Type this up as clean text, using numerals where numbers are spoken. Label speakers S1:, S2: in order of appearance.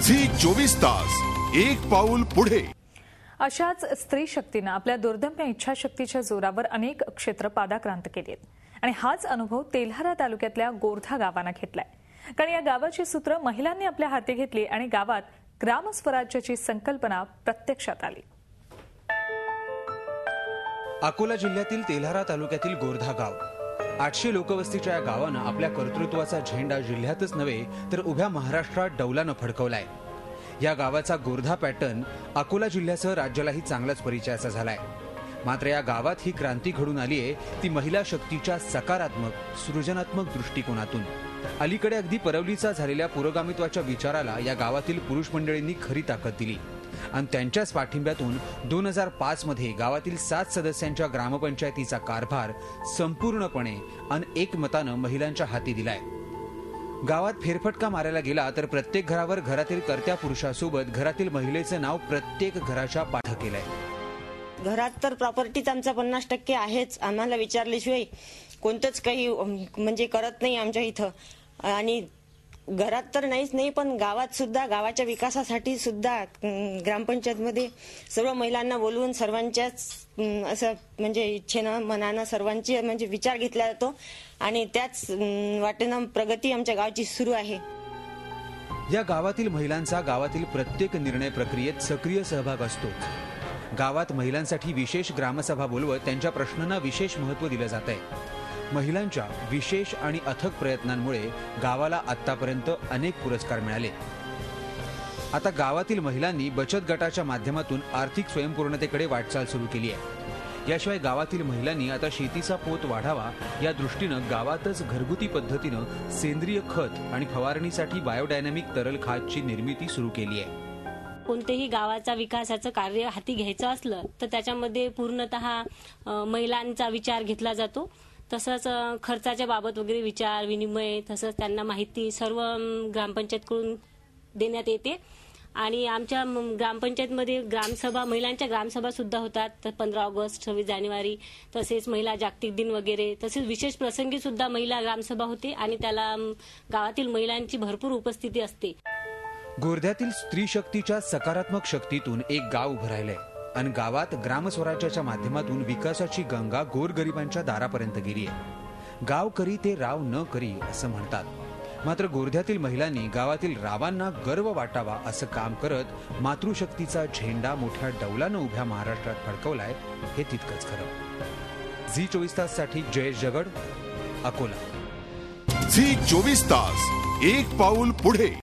S1: Zee 24 तास एक पाऊल पुढे।
S2: अशाच स्त्री शक्तीने आपल्या दुर्दम्य इच्छाशक्तीच्या जोरावर अनेक क्षेत्र पादाक्रांत केली आहेत आणि हाच अनुभव तेल्हारा तालुक्यातल्या गोरधा गावाने घेतलाय। कारण या गावाची सूत्र महिलांनी आपल्या हाती घेतली आणि गावात ग्रामस्वराज्याची संकल्पना प्रत्यक्षात आली।
S3: अकोला जिल्ह्यातील तेल्हारा तालुक्यातील गोरधा गाव 800 लोकवस्तीच्या या गावानं आपल्या कर्तृत्वाचा झेंडा जिल्ह्यातच नव्हे तर उभ्या महाराष्ट्रात डौलानं फडकवलाय। या गावाचा गोरधा पॅटर्न अकोला जिल्ह्यासह राज्यालाही चांगलाच परिचयाचा झालाय। मात्र या गावात ही क्रांती घडून आली आहे ती महिला शक्तीच्या सकारात्मक सृजनात्मक दृष्टिकोनातून। अलीकडे अगदी परवलीचा झालेल्या पुरोगामित्वाच्या विचाराला या गावातील पुरुष मंडळींनी खरी ताकद दिली आणि त्यांच्याच पाठिंब्यातून 2005 मध्ये गावातील 7 सदस्यांच्या ग्रामपंचायतीचा कारभार संपूर्णपणे आणि एकमतानं महिलांच्या हाती दिलाय। गावात फेरफटका मारायला गेला तर प्रत्येक घरावर घरातील कर्त्या पुरुषासोबत घरातील महिलेचं नाव प्रत्येक घराच्या पाठ केलंय।
S4: घरात तर प्रॉपर्टीच आमचा 50% आहेच। आम्हाला विचारल्याशिवाय कोणतंच काही म्हणजे करत नाही आमच्या इथं। आणि घरात तर नाहीच नाही पण गावात सुद्धा गावाच्या विकासासाठी सुद्धा ग्रामपंचायत मध्ये सर्व महिलांना बोलवून सर्वांच्याच असं म्हणजे इच्छेनं मनानं सर्वांची म्हणजे विचार घेतला जातो आणि त्याच वाटेनं प्रगती आमच्या गावाची सुरू आहे।
S3: या गावातील महिलांचा गावातील प्रत्येक निर्णय प्रक्रियेत सक्रिय सहभाग असतो। गावात महिलांसाठी विशेष ग्रामसभा बोलवत त्यांच्या प्रश्नांना विशेष महत्त्व दिलं जात आहे। महिलांच्या विशेष आणि अथक प्रयत्नांमुळे गावाला आतापर्यंत अनेक पुरस्कार मिळाले। आता गावातील महिलांनी बचत गटाच्या माध्यमातून आर्थिक स्वयंपूर्णतेकडे वाटचाल सुरू केली आहे। याशिवाय गावातील महिलांनी आता शेतीचा पोत वाढावा या दृष्टीनं गावातच घरगुती पद्धतीनं सेंद्रिय खत आणि फवारणीसाठी बायोडायनॅमिक तरल खताची निर्मिती सुरू केली आहे।
S5: कोणतेही गावाचा विकासाचं कार्य हाती घ्यायचं असलं तर त्याच्यामध्ये पूर्णतः महिलांचा विचार घेतला जातो। तसंच खर्चाच्या बाबत वगैरे विचार विनिमय तसंच त्यांना माहिती सर्व ग्रामपंचायतकडून देण्यात येते। आणि आमच्या ग्रामपंचायतमध्ये ग्रामसभा महिलांच्या ग्रामसभा सुद्धा होतात। तर 15 ऑगस्ट 26 जानेवारी तसेच महिला जागतिक दिन वगैरे तसेच विशेष प्रसंगी सुद्धा महिला ग्रामसभा होते आणि त्याला गावातील महिलांची भरपूर उपस्थिती असते।
S3: गोरध्यातील स्त्री शक्तीच्या सकारात्मक शक्तीतून एक गाव उभं राहिलंय आणि गावात ग्रामस्वराज्याच्या माध्यमातून विकासाची गंगा गोरगरिबांच्या दारापर्यंत गेली आहे। गाव करी ते राव न करी असं म्हणतात। मात्र गोरध्यातील महिलांनी गावातील रावांना गर्व वाटावा असं काम करत मातृशक्तीचा झेंडा मोठ्या डौलानं उभ्या महाराष्ट्रात फडकवलाय हे तितकंच खरं। झी 24 तास साठी जयेश जगड, अकोला।
S1: झी 24 तास एक पाऊल पुढे।